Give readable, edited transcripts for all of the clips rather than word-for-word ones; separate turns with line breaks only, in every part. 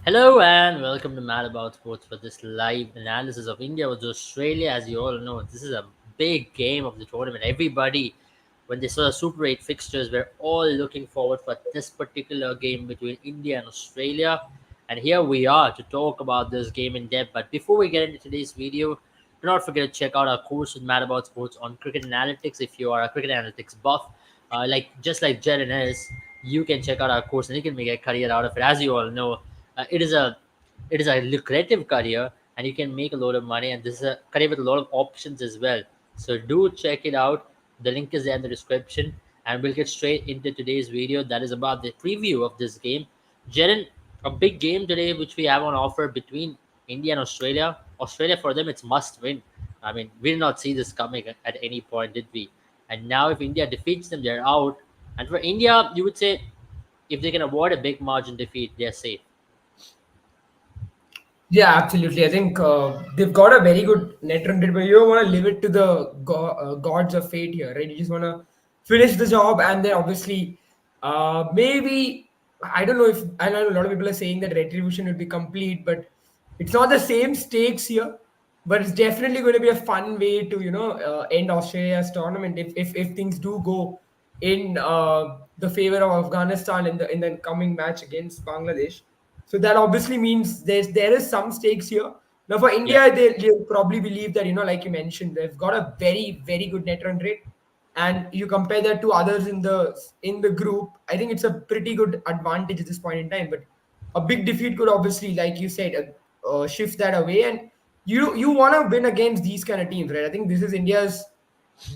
Hello and welcome to Mad About Sports for this live analysis of India versus Australia. As you all know, this is a big game of the tournament. Everybody, when they saw the Super 8 fixtures, were all looking forward for this particular game between India and Australia. And here we are to talk about this game in depth. But before we get into today's video, do not forget to check out our course with Mad About Sports on cricket analytics if you are a cricket analytics buff. Just like Jaren is, you can check out our course and you can make a career out of it. As you all know, uh, it is a it is a lucrative career and you can make a lot of money, and this is a career with a lot of options as well. So do check it out. The link is there in the description, and we'll get straight into today's video that is about the preview of this game. Jaren, a big game today which we have on offer between India and Australia, for them, it's must win. I mean, we did not see this coming at any point, did we? And now if India defeats them, they're out. And for India, you would say if they can avoid a big margin defeat, they're safe.
Yeah, absolutely. I think they've got a very good net run rate, but you don't want to leave it to the gods of fate here, right? You just want to finish the job, and then obviously, maybe I don't know if I know a lot of people are saying that retribution will be complete, but it's not the same stakes here. But it's definitely going to be a fun way to end Australia's tournament if things do go in the favor of Afghanistan in the coming match against Bangladesh. So that obviously means there is some stakes here. Now for
Yeah,
India, they probably believe that like you mentioned, they've got a very good net run rate, and you compare that to others in the group. I think it's a pretty good advantage at this point in time. But a big defeat could obviously, like you said, shift that away, and you want to win against these kind of teams, right? I think this is India's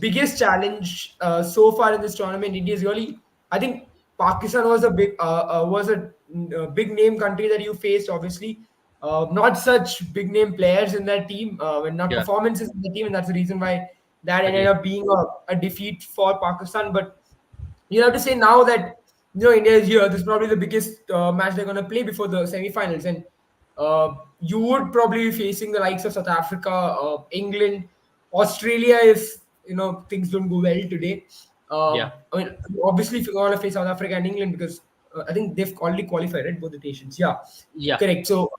biggest challenge so far in this tournament. India is really, I think Pakistan was a big name country that you faced. Obviously, not such big name players in that team, when not
yeah,
performances in the team, and that's the reason why that ended
agreed.
up being a defeat for Pakistan. But you have to say now that India is here. This is probably the biggest match they're going to play before the semi-finals, and you would probably be facing the likes of South Africa, England, Australia if things don't go well today.
Yeah,
I mean, obviously, if you're going to face South Africa and England, because I think they've already qualified, right? Both the nations. Yeah,
yeah.
correct. So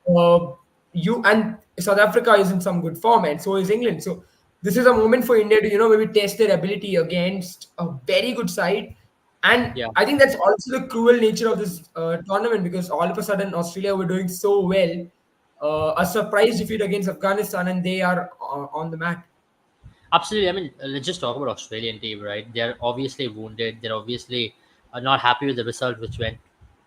you and South Africa is in some good form, and so is England. So this is a moment for India to maybe test their ability against a very good side. And
Yeah,
I think that's also the cruel nature of this tournament, because all of a sudden Australia were doing so well, a surprise defeat against Afghanistan, and they are on the mat.
absolutely. I mean, let's just talk about Australian team, right? They're obviously wounded. They're obviously not happy with the result which went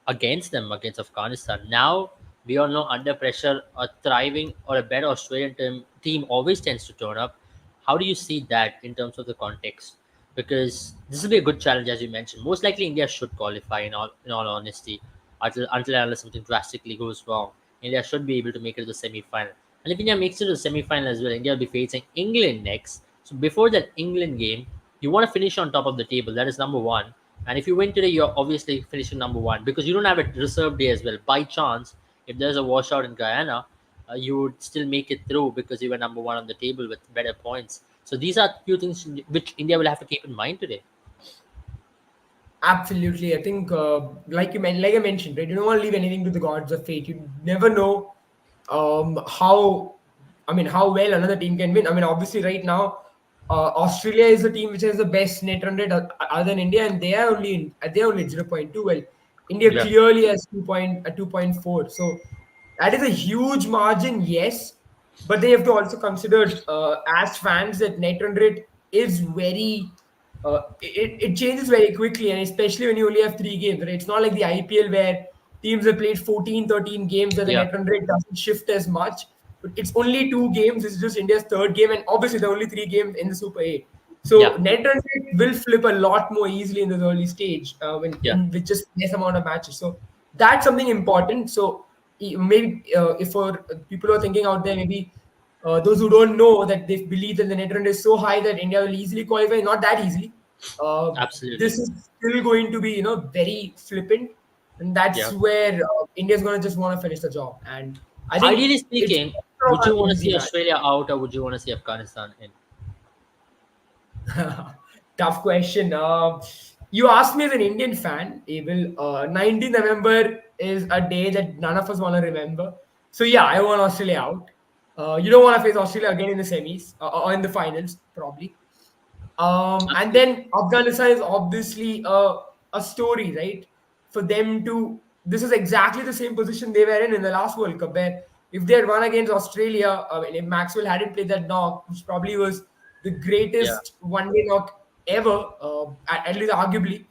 against them against Afghanistan. Now we all know under pressure, a thriving or a better Australian team always tends to turn up. How do you see that in terms of the context? Because this will be a good challenge, as you mentioned. Most likely, India should qualify. In all honesty, until unless something drastically goes wrong, India should be able to make it to the semi-final. And if India makes it to the semi-final as well, India will be facing England next. So before that England game, you want to finish on top of the table. That is number one. And if you win today, you're obviously finishing number one because you don't have a reserve day as well. By chance, if there's a washout in Guyana, you would still make it through because you were number one on the table with better points. So these are few things which India will have to keep in mind today.
Absolutely, I think like I mentioned, right? You don't want to leave anything to the gods of fate. You never know how how well another team can win. I mean, obviously, right now, Australia is the team which has the best net run rate other than India, and they are only 0.2. Well, India
Yeah,
clearly has 2.4. So that is a huge margin, yes. But they have to also consider, as fans, that net run rate is it changes very quickly, and especially when you only have 3 games. Right? It's not like the IPL where teams have played 14, 13 games and the
yeah,
net run rate doesn't shift as much. But it's only 2 games. It's just India's third game, and obviously there are only 3 games in the Super 8. So
yeah,
net run rate will flip a lot more easily in this early stage,
yeah.
with just less amount of matches. So that's something important. So maybe, if for people who are thinking out there, maybe those who don't know, that they believe that the net run is so high that India will easily qualify. Not that easily.
Absolutely.
This is still going to be very flippant, and that's
Yeah.
where India's going to just want to finish the job. And I think
Ideally
it's
speaking, would
not
you
an
want to
easy
see
match.
Australia out or would you want to see Afghanistan in?
Tough question. You asked me as an Indian fan, Abel. 19th November. is a day that none of us want to remember. So yeah, I want Australia out. You don't want to face Australia again in the semis or in the finals, probably. And
Absolutely.
then Afghanistan is obviously a story, right? For them to, this is exactly the same position they were in the last World Cup, where if they had won against Australia, if Maxwell hadn't played that knock, which probably was the
Yeah.
greatest one-day knock ever, at least arguably,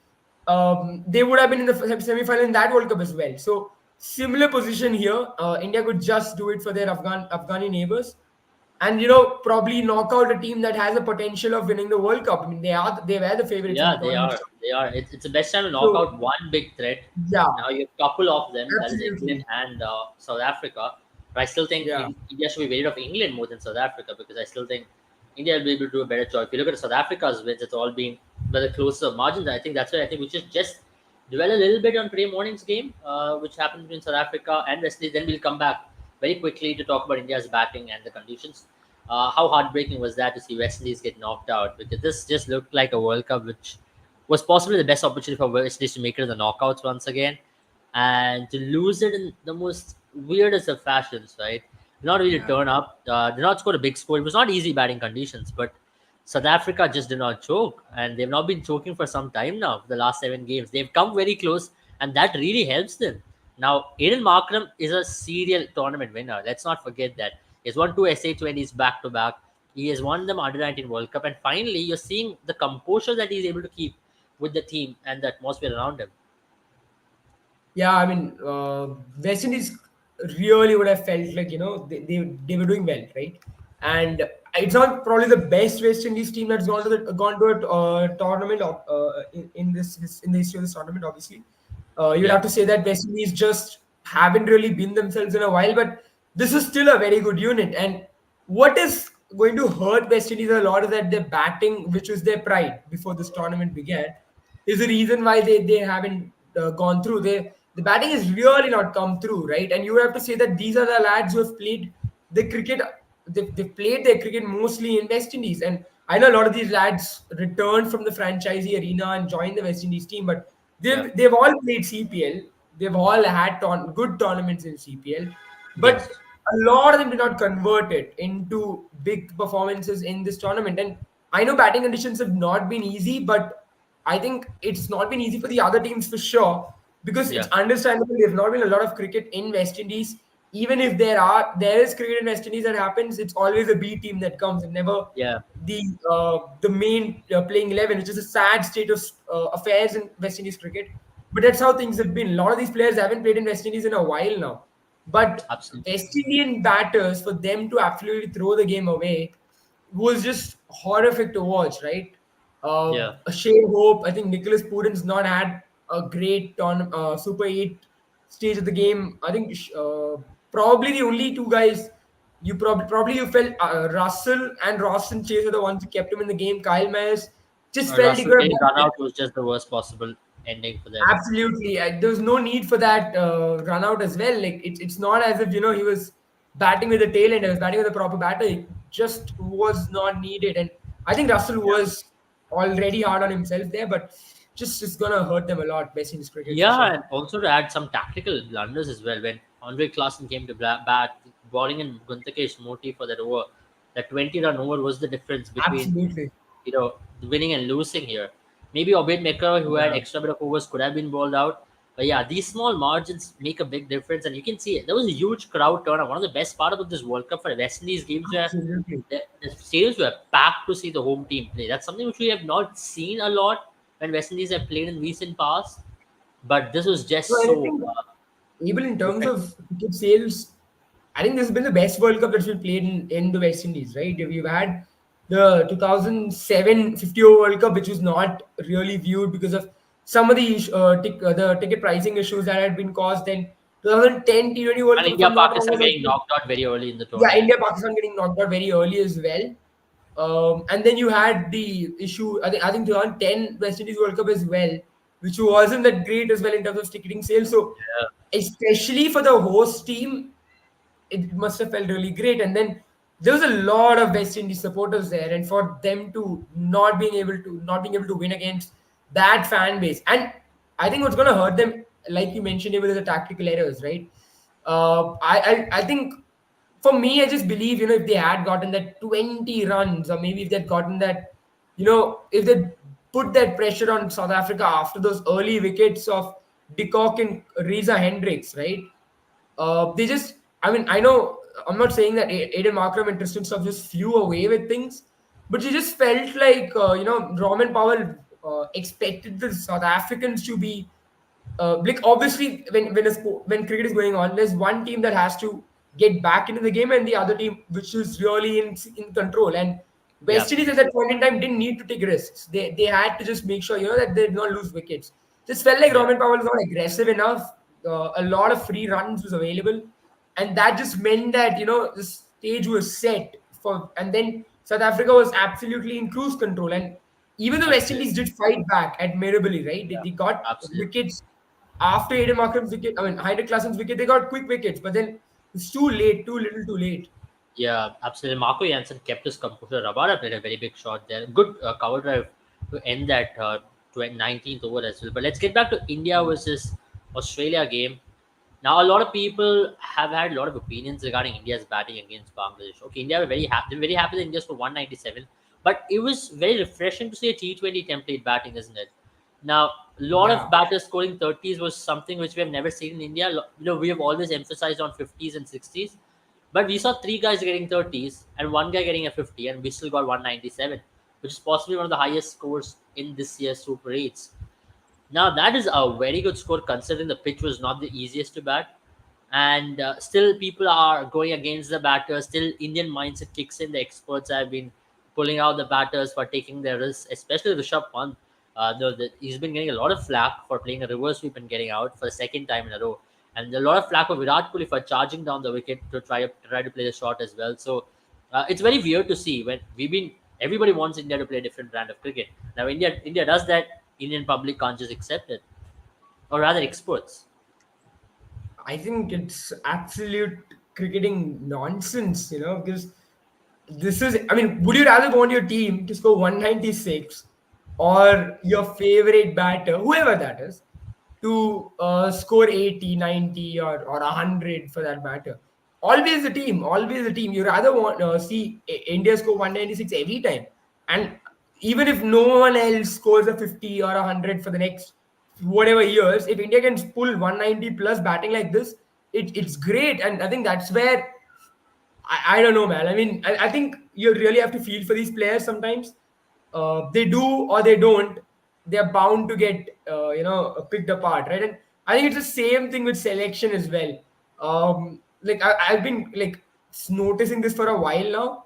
they would have been in the semi-final in that World Cup as well. So similar position here. India could just do it for their Afghani neighbors, and probably knock out a team that has a potential of winning the World Cup. I mean, they were the favorites in
Yeah,
the
they
tournament.
are. They are. It's the best time to knock
So
out one big threat.
yeah,
Now you have a couple of them, that is England
absolutely.
and South Africa. But I still think
Yeah.
India should be wary of England more than South Africa, because I still think India will be able to do a better job. If you look at South Africa's wins, it's all been by the closer margins. I think that's why I think we should just dwell a little bit on today morning's game, which happened between South Africa and West Indies. Then we'll come back very quickly to talk about India's batting and the conditions. How heartbreaking was that to see West Indies get knocked out? Because this just looked like a World Cup which was possibly the best opportunity for West Indies to make it in the knockouts once again, and to lose it in the most weirdest of fashions, right? Did not really
Yeah.
turn up, did not score a big score. It was not easy batting conditions, but South Africa just did not choke, and they've not been choking for some time now. For the last 7 games, they've come very close, and that really helps them. Now, Aiden Markram is a serial tournament winner. Let's not forget that. He's won two SA20s back to back. He has won them under 19 World Cup, and finally, you're seeing the composure that he's able to keep with the team and the atmosphere around him.
Yeah, I mean, West Indies really would have felt like, they were doing well, right? And it's not probably the best West Indies team that's gone to a tournament in the history of this tournament. Obviously, you'd
Yeah,
have to say that West Indies just haven't really been themselves in a while, but this is still a very good unit. And what is going to hurt West Indies a lot is that their batting, which was their pride before this tournament began, is the reason why they haven't gone through. The batting has really not come through, right? And you have to say that these are the lads who have played the cricket. They've played their cricket mostly in West Indies, and I know a lot of these lads returned from the franchisee arena and joined the West Indies team, but
yeah,
they've all played CPL. They've all had good tournaments in CPL, but
yes,
a lot of them did not convert it into big performances in this tournament. And I know batting conditions have not been easy, but I think it's not been easy for the other teams for sure, because it's
yeah,
understandable. There's not been a lot of cricket in West Indies. Even if there is cricket in West Indies that happens, it's always a B team that comes, and never
yeah,
the the main playing 11, which is a sad state of affairs in West Indies cricket. But that's how things have been. A lot of these players haven't played in West Indies in a while now. But
absolutely.
West Indian batters, for them to absolutely throw the game away, was just horrific to watch, right?
Yeah.
Shea Hope, I think Nicholas Purin's not had a great Super 8 stage of the game. I think probably the only two guys probably you felt Russell and Roston Chase are the ones who kept him in the game. Kyle Myers just felt he
Russell
could have
getting
done
run
better.
out was just the worst possible ending for them.
Absolutely. There was no need for that run out as well. Like it's not as if he was batting with the tail end. He was batting with a proper batter. It just was not needed. And I think Russell
Yeah.
was already hard on himself there, but just it's gonna hurt them a lot. Best in his cricket for
Yeah,
sure.
and also to add some tactical blunders as well. When Andre Klassen came to bat, bowling in Guntakesh Moti for that over, that 20-run over was the difference between
Absolutely.
winning and losing here. Maybe Obed Mekar, who had
Yeah.
extra bit of overs, could have been bowled out. But yeah, these small margins make a big difference, and you can see it. There was a huge crowd turnout. One of the best part about this World Cup for West Indies games where
Absolutely.
the stadiums were packed to see the home team play. That's something which we have not seen a lot when West Indies have played in recent past. But this was
So
just
I
so
think even in terms
effective.
of ticket sales, I think this has been the best World Cup that's been played in the West Indies, right? We've had the 2007 50 over World Cup, which was not really viewed because of some of the ticket pricing issues that had been caused. Then 2010 T20 World
And
Cup, if
India
I'm not wrong,
Pakistan
was
getting
also,
knocked out very early in the
yeah,
tournament.
India Pakistan getting knocked out very early as well. And then you had the issue. I think 2010 West Indies World Cup as well, which wasn't that great as well in terms of ticketing sales. So
Yeah.
especially for the host team, it must have felt really great. And then there was a lot of West Indies supporters there, and for them to not being able to win against that fan base, and I think what's going to hurt them like you mentioned, even the tactical errors, right? I think for me, I just believe, if they had gotten that 20 runs, or maybe if they'd gotten that, if they put that pressure on South Africa after those early wickets of De Kock and Reza Hendricks, right? They just, I mean, I know I'm not saying that Aiden Markram and Tristan Stubbs just flew away with things, but you just felt like, Roman Powell expected the South Africans to be like, obviously when cricket is going on, there's one team that has to get back into the game, and the other team which is really in control. And
Yeah,
West Indies at that point in time didn't need to take risks. They had to just make sure, that they did not lose wickets. Just felt like
yeah,
Roman Powell was not aggressive enough. A lot of free runs was available, and that just meant that, the stage was set for. And then South Africa was absolutely in cruise control, and even the West Indies
absolutely.
did fight back admirably, right?
Yeah,
They got
absolutely.
wickets after Aiden Markram's wicket. I mean, Haider Klassen's wicket. They got quick wickets, but then it's too late, too little, too late.
Yeah, absolutely. Marco Jansen kept his composure. Rabada played a very big shot there. Good cover drive to end that 19th over as well. But let's get back to India versus Australia game. Now, a lot of people have had a lot of opinions regarding India's batting against Bangladesh. Okay, India were very happy that India scored 197, but it was very refreshing to see a T20 template batting, isn't it? Now, a lot of
Yeah.
batters scoring 30s was something which we have never seen in India. We have always emphasized on 50s and 60s, but we saw three guys getting 30s and one guy getting a 50, and we still got 197, which is possibly one of the highest scores in this year's Super 8s. Now that is a very good score considering the pitch was not the easiest to bat, and still people are going against the batters. Still, Indian mindset kicks in. The experts have been pulling out the batters for taking their risks, especially Rishabh Pant. He's been getting a lot of flack for playing a reverse sweep and getting out for the second time in a row, and a lot of flack for Virat Kohli for charging down the wicket to try to play the shot as well. So it's very weird to see when we've been everybody wants India to play a different brand of cricket. Now India does that. Indian public can't just accept it, or rather experts.
I think it's absolute cricketing nonsense, because this is, I mean, would you rather want your team to score 196, or your favorite batter, whoever that is, to score 80, 90, or 100 for that matter? Always the team, always the team. You rather want see India score 196 every time. And even if no one else scores a 50 or 100 for the next whatever years, if India can pull 190 plus batting like this, it's great. And I think that's where I don't know, man. I mean, I think you really have to feel for these players sometimes. They do or they don't. They're bound to get, picked apart, right? And I think it's the same thing with selection as well. Like I've been like noticing this for a while now.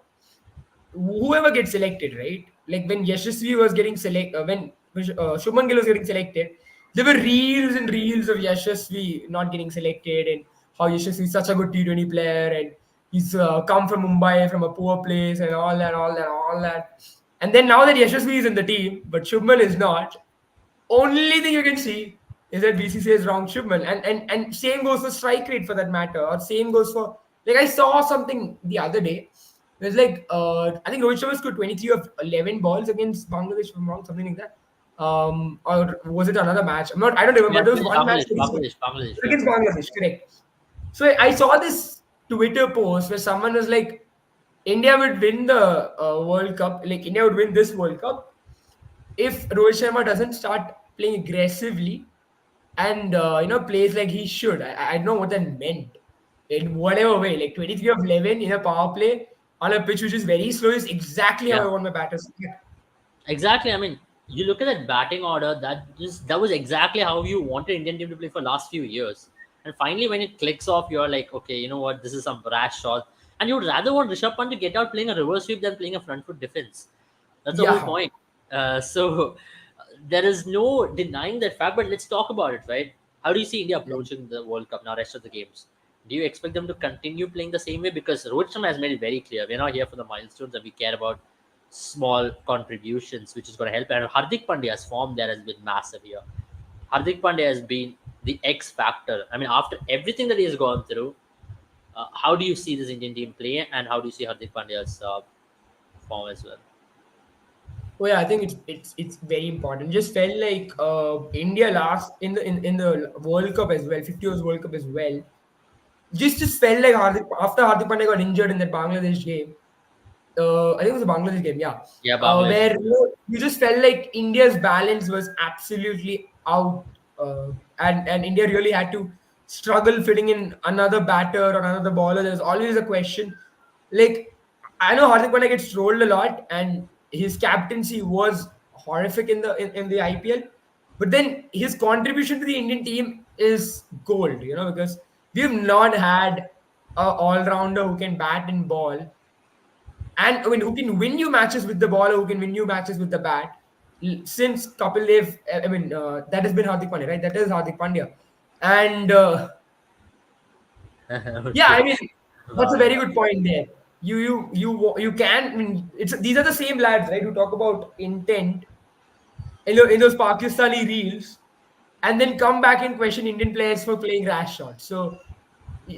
Whoever gets selected, right? Like when Yashasvi was getting when Shubman Gill was getting selected, there were reels and reels of Yashasvi not getting selected, and how Yashasvi is such a good T20 player, and he's come from Mumbai from a poor place, and all that, all that, all that. And then now that Yashasvi is in the team, but Shubman is not, only thing you can see is that BCCI is wrong Shubman, and same goes for strike rate for that matter, or same goes for, like, I saw something the other day. There's like I think Rohit Sharma scored 23 of 11 balls against Bangladesh, if I'm wrong, something like that. Or was it another match? I don't remember.
Yeah,
There was one match that he scored
Bangladesh. Yeah.
against Bangladesh, correct? So I saw this Twitter post where someone was like, India would win the World Cup, like India would win this World Cup if Rohit Sharma doesn't start playing aggressively, and plays like he should. I don't know what that meant in whatever way. Like 23 of 11 in a power play on a pitch which is very slow is exactly how
Yeah.
I want my batters to get.
Exactly. I mean, you look at that batting order. That was exactly how you wanted Indian team to play for last few years. And finally, when it clicks off, you're like, okay, you know what? This is some brash shot. And you would rather want Rishabh Pant to get out playing a reverse sweep than playing a front foot defense. That's the whole
Yeah,
point. So there is no denying that fact. But let's talk about it, right? How do you see India
yeah.
approaching the World Cup now? Rest of the games. Do you expect them to continue playing the same way? Because Rohit Sharma has made it very clear we're not here for the milestones, and we care about small contributions, which is going to help. And Hardik Pandya's form there has been massive here. Hardik Pandya has been the X factor. I mean, after everything that he has gone through, how do you see this Indian team play, and how do you see Hardik Pandya's form as well?
Oh yeah, I think it's very important. Just felt like India last in the World Cup as well, 50 overs World Cup as well. Just felt like after Hardik Pandya got injured in that Bangladesh game. I think it was a Bangladesh game, yeah,
Yeah, Bangladesh.
where you just felt like India's balance was absolutely out, and India really had to struggle fitting in another batter or another bowler. There's always a question. Like I know Hardik Pandya gets trolled a lot, and his captaincy was horrific in the IPL, but then his contribution to the Indian team is gold. Because we've not had a all rounder who can bat and ball and I mean, who can win you matches with the ball, or who can win you matches with the bat. Since Kapil Dev, I mean, that has been Hardik Pandya, right? That is Hardik Pandya, and yeah,
Okay.
I mean, that's a
Wow.
very good point there. You can. I mean, it's these are the same lads, right? Who talk about intent in those Pakistani reels, and then come back and question Indian players for playing rash shots. So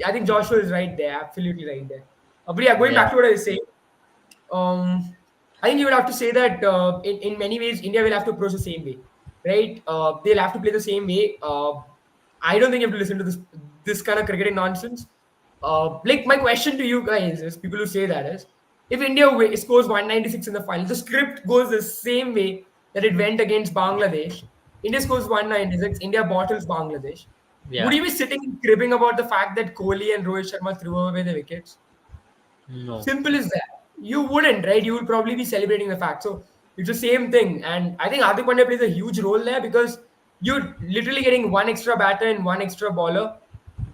I think Joshua is right there, absolutely right there. But yeah, going
Yeah.
back to what I was saying. I think you would have to say that in many ways, India will have to approach the same way, right? They'll have to play the same way. I don't think you have to listen to this kind of cricketing nonsense. Like my question to you guys is, people who say that is, if India scores 196 in the final, the script goes the same way that it went against Bangladesh. India scores 196, India bottles Bangladesh. Would
Yeah.
you be sitting and cribbing about the fact that Kohli and Rohit Sharma threw away the wickets?
No.
Simple as that. You wouldn't, right? You would probably be celebrating the fact. So it's the same thing. And I think Hardik Pandya plays a huge role there because you're literally getting one extra batter and one extra bowler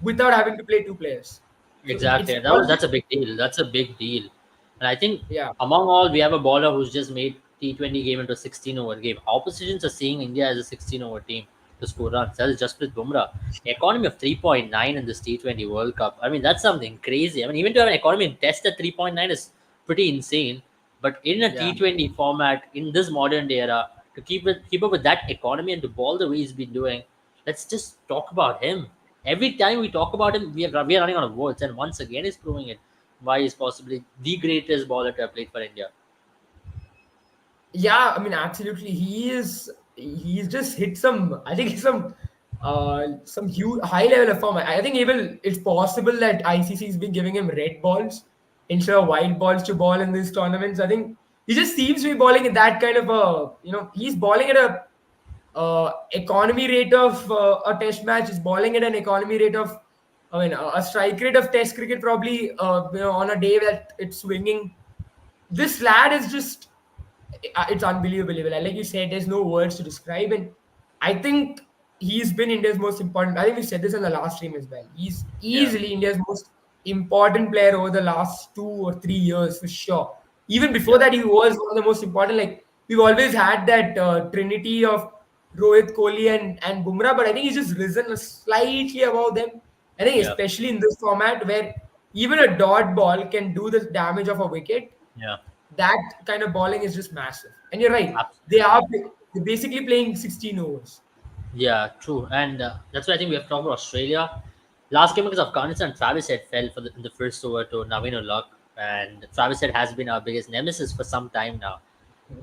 without having to play two players. So it's
Exactly.
all,
That's a big deal. That's a big deal. And I think
yeah.
among all, we have a bowler who's just made T20 game into a 16 over game. Oppositions are seeing India as a 16 over team to score runs. That is Jasprit Bumrah. Economy of 3.9 in this T20 World Cup. I mean, that's something crazy. I mean, even to have an economy in test at 3.9 is pretty insane. But in a
Yeah.
T20 format, in this modern era, to keep up with that economy and to ball the way he's been doing, let's just talk about him. Every time we talk about him, we are running out of words, and once again, he's proving it. Why he's possibly the greatest bowler to have played for India.
Yeah, I mean, absolutely. He's just hit some. I think some huge high level of form. I think even it's possible that ICC's been giving him red balls instead of white balls to ball in these tournaments. I think he just seems to be bowling at that kind of a. He's bowling at a economy rate of a test match. He's bowling at an economy rate of. I mean, a strike rate of test cricket probably. On a day that it's swinging. This lad is just it's unbelievable. Like you said, there's no words to describe. And I think he's been India's most important. I think we said this in the last stream as well. He's
Yeah,
easily India's most important player over the last 2 or 3 years for sure. Even before
yeah,
that, he was one of the most important. Like we've always had that trinity of Rohit, Kohli, and Bumrah, but I think he's just risen slightly above them. I think
yeah,
especially in this format where even a dot ball can do the damage of a wicket.
yeah.
That kind of bowling is just massive. And you're right,
Absolutely.
they're basically playing 16 overs.
Yeah, true. And that's why I think we have to talk about Australia. Last game against Afghanistan, Travis Head fell in the first over to Naveen Luck. And Travis Head has been our biggest nemesis for some time now.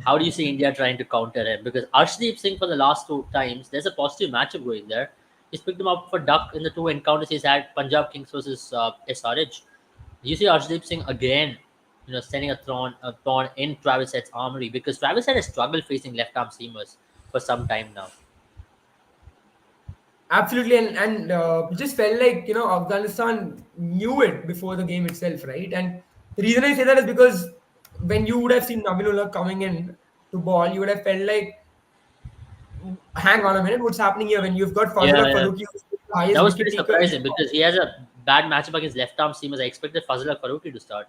How do you see India trying to counter him? Because Arshdeep Singh, for the last two times, there's a positive matchup going there. He's picked him up for Duck in the two encounters he's had, Punjab Kings versus SRH. You see Arshdeep Singh again, sending a thorn in Travis Head's armory because Travis Head has struggled facing left arm seamers for some time now.
Absolutely, and it just felt like Afghanistan knew it before the game itself, right? And the reason I say that is because when you would have seen Nabilullah coming in to ball, you would have felt like, hang on a minute, what's happening here? When you've got
Yeah,
Fazlullah
yeah.
Farooqi, who's the
That
highest
was
wicket
pretty
taker in the
surprising because he has a bad matchup against left arm seamers. I expected Fazlullah Farooqi to start.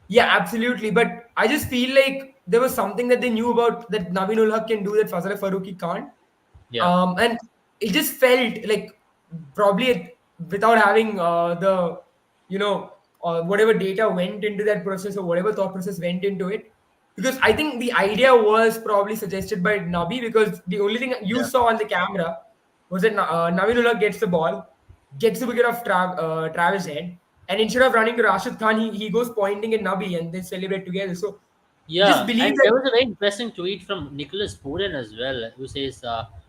Yeah, absolutely. But I just feel like there was something that they knew about that Naveen ul Haq can do that Fazal Farooqi can't.
Yeah,
And it just felt like probably without having whatever data went into that process or whatever thought process went into it. Because I think the idea was probably suggested by Nabi because the only thing you
yeah,
saw on the camera was that Naveen ul Haq gets the ball, gets the wicket of Travis Head, and instead of running to Rashid Khan, he goes pointing at Nabi and they celebrate together. So
Yeah,
Just believe
and
that.
there was a very interesting tweet from Nicholas Purin as well, who says,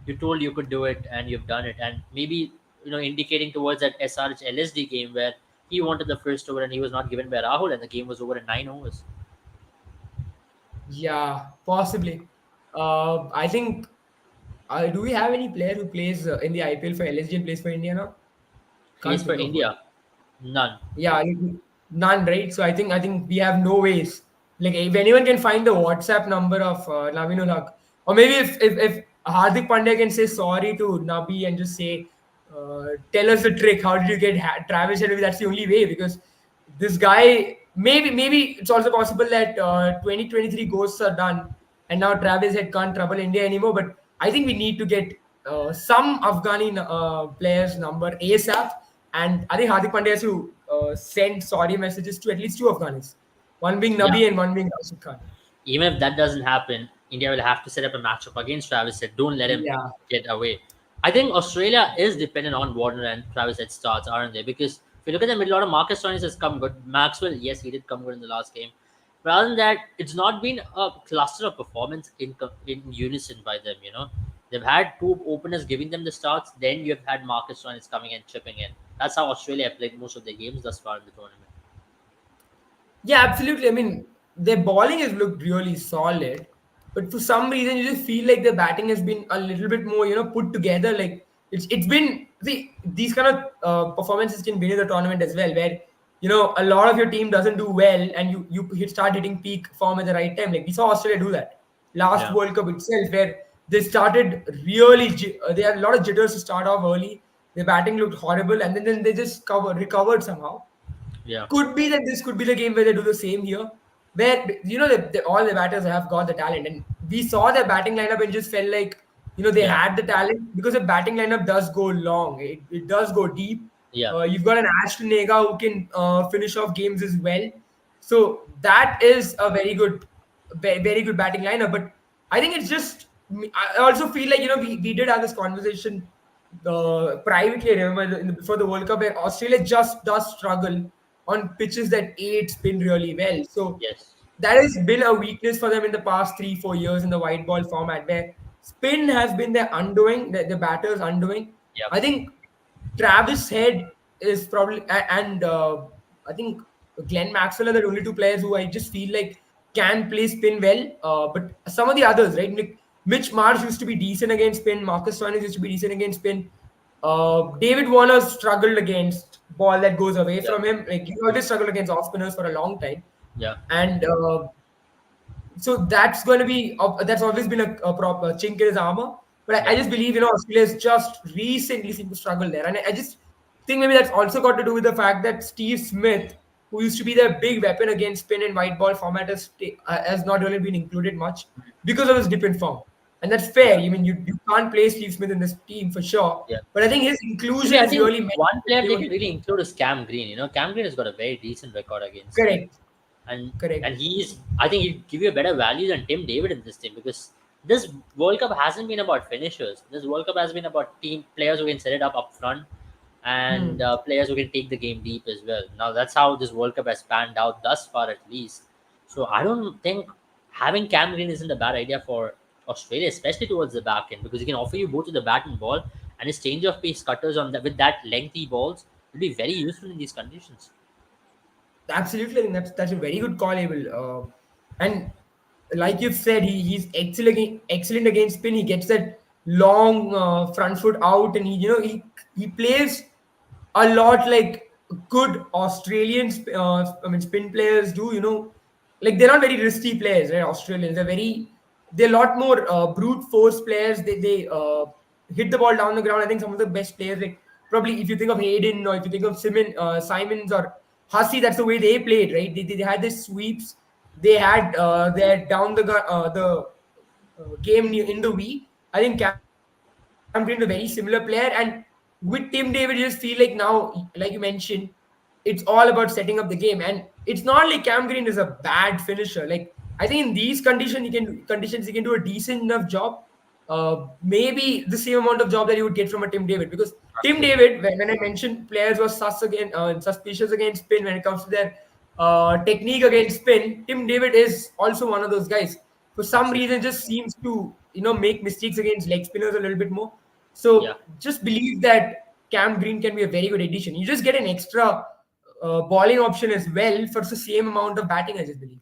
"You told you could do it, and you've done it," and maybe indicating towards that SRH LSD game where he wanted the first over and he was not given by Rahul, and the game was over in 9 overs.
Yeah, possibly. I think. Do we have any player who plays in the IPL for LSG and plays for India now?
Plays
Can't
for
think of one.
India, none.
Yeah, none, right? So I think we have no ways. Like if anyone can find the WhatsApp number of Naveen Ul Haq, or maybe if Hardik Pandya can say sorry to Nabi and just say, tell us the trick. How did you get Travis Head? Maybe that's the only way because this guy. Maybe it's also possible that 2023 ghosts are done and now Travis Head can't trouble India anymore. But I think we need to get some Afghani players number ASAP, and I think Hardik Pandya has to send sorry messages to at least two Afghanis, one being
Yeah,
Nabi and one being Rashid Khan.
even if that doesn't happen, India will have to set up a matchup against Travis Head. Don't let him
Yeah.
get away. I think Australia is dependent on Warner and Travis Head starts, aren't they? Because if you look at the middle order, Marcus Stoinis has come good. Maxwell, yes, he did come good in the last game. But other than that, it's not been a cluster of performance in unison by them. They've had two openers giving them the starts. Then you've had Marcus Stoinis coming and chipping in. That's how Australia have played most of their games thus far in the tournament.
Yeah, absolutely. I mean, their bowling has looked really solid, but for some reason, you just feel like their batting has been a little bit more, put together. Like it's been these kind of performances can win in the tournament as well, where a lot of your team doesn't do well, and start hitting peak form at the right time. Like we saw Australia do that last
Yeah,
World Cup itself, where they started really. They had a lot of jitters to start off early. Their batting looked horrible, and then they just recovered somehow.
yeah,
Could be that this could be the game where they do the same here, where all the batters have got the talent, and we saw their batting lineup and just felt like they
yeah,
had the talent because the batting lineup does go long, it does go deep.
yeah,
You've got an Ashton Nega who can finish off games as well, so that is a very good, very good batting lineup. But I think it's just I also feel like we did have this conversation privately. I remember before the World Cup where Australia just does struggle on pitches that aid spin really well. So
yes,
that has been a weakness for them in the past 3 4 years in the white ball format, where spin has been their undoing, the batters undoing.
yep,
I think Travis Head is probably and I think Glenn Maxwell are the only two players who I just feel like can play spin well. But some of the others, right? Mitch Marsh used to be decent against spin. Marcus Stoinis used to be decent against spin. David Warner struggled against ball that goes away
yep,
from him. Like he always struggled against off spinners for a long time,
yeah,
and so that's going to be that's always been a proper chink in his armor. But I
yeah.
just believe Australia's just recently seemed to struggle there, and I just think maybe that's also got to do with the fact that Steve Smith, who used to be their big weapon against spin and white ball format, has not really been included much because of his dip in form, and that's fair.
Yeah,
I mean, you can't play Steve Smith in this team for sure,
yeah.
but I think his
Actually,
inclusion
I
is
think
really meant
one
to
player they
save
can
a-
really include is Cam Green. Cam Green has got a very decent record against spin,
correct,
and
correct.
and he's I think he'd give you a better value than Tim David in this team because this World Cup hasn't been about finishers. This World Cup has been about team players who can set it up front and
Hmm.
players who can take the game deep as well. Now that's how this World Cup has panned out thus far, at least. So I don't think having Cam Green isn't a bad idea for Australia, especially towards the back end, because he can offer you both to the bat and ball, and his change of pace cutters on that with that lengthy balls will be very useful in these conditions.
Absolutely, I think that's a very good call, Abel. And like you've said, he's excellent against spin. He gets that long front foot out, and he plays a lot like good Australian spin players do. Like they're not very risky players, right? Australians, they're a lot more brute force players. They hit the ball down the ground. I think some of the best players, like probably if you think of Hayden or if you think of Simons or Hussey, that's the way they played, right? They had their sweeps. They had their down the game in the V. I think Cam Green is a very similar player, and with Tim David, you just feel like now, like you mentioned, it's all about setting up the game, and it's not like Cam Green is a bad finisher. Like I think in these conditions he can do a decent enough job. Maybe the same amount of job that you would get from a Tim David, because Tim
Absolutely.
David, when I mentioned players were suspicious against spin when it comes to their technique against spin, Tim David is also one of those guys. For some
Absolutely.
reason, just seems to make mistakes against leg spinners a little bit more.
Yeah.
So just believe that Cam Green can be a very good addition. You just get an extra bowling option as well for the same amount of batting. I just believe.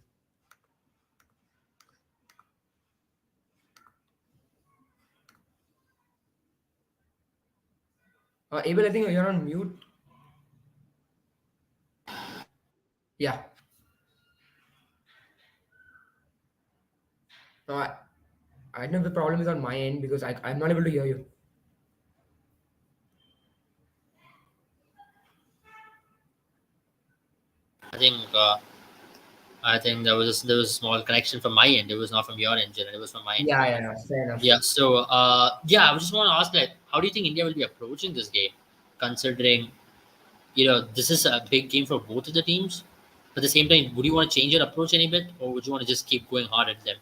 Abel, I think you're on mute. Yeah. No, I don't know if the problem is on my end because I'm not able to hear you.
I think there was a small connection from my end. It was not from your end, Jen. It was from my end.
Yeah, yeah, yeah, fair enough.
Yeah. So yeah, I just want to ask, like, how do you think India will be approaching this game, considering this is a big game for both of the teams. At the same time, would you want to change your approach any bit, or would you want to just keep going hard at them?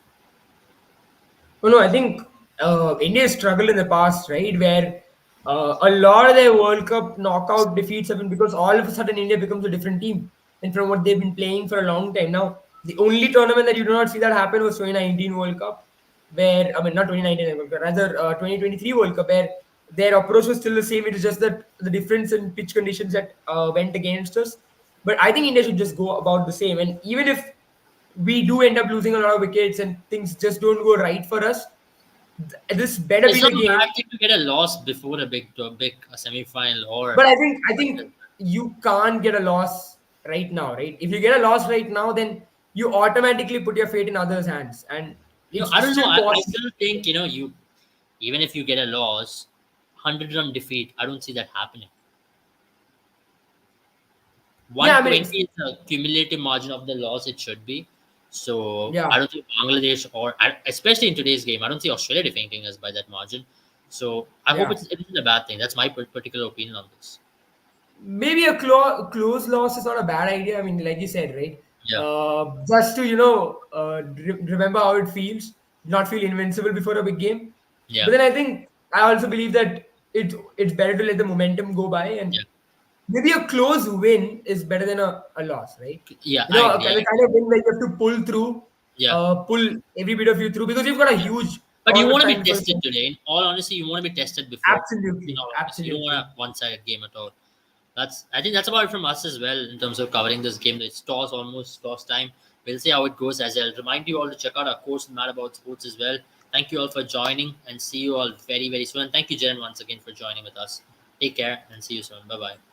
Oh no, I think India struggled in the past, right? Where a lot of their World Cup knockout defeats have been because all of a sudden India becomes a different team, and from what they've been playing for a long time now. The only tournament that you do not see that happen was 2019 World Cup, where I mean not 2019 World Cup, rather 2023 World Cup, where their approach was still the same. It is just that the difference in pitch conditions that went against us. But I think India should just go about the same, and even if we do end up losing a lot of wickets and things just don't go right for us, this better be
It's not
the
a bad
game.
thing to get a loss before a big semi-final or.
But I think you can't get a loss right now, right? If you get a loss right now, then you automatically put your fate in others' hands, and
No,
it's
I don't know.
still
I
possible.
still think you even if you get a loss, 100 run defeat. I don't see that happening.
Yeah, I mean, it's
120 is a cumulative margin of the loss. It should be. So I
yeah,
don't think Bangladesh especially in today's game, I don't see Australia defeating us by that margin. So I hope
yeah.
it isn't a bad thing. That's my particular opinion on this.
Maybe a close loss is not a bad idea. I mean, like you said, right?
Yeah,
Just to remember how it feels, not feel invincible before a big game.
yeah,
But then I think I also believe that it's better to let the momentum go by, and
yeah,
maybe a close win is better than a loss, right?
yeah. I agree. I
The kind
agree.
of win where you have to pull through,
Yeah,
pull every bit of you through because you've got a
yeah.
huge
But you
amount
want
of
to be
time before the
tested today. In all honesty, you want to be tested before. In
absolutely,
all honesty, you don't want
absolutely.
a one-sided game at all. I think that's about it from us as well in terms of covering this game. It's almost toss time. We'll see how it goes. As I'll remind you all to check out our course in Mad About Sports as well. Thank you all for joining and see you all very, very soon. And thank you, Jen, once again for joining with us. Take care and see you soon. Bye bye.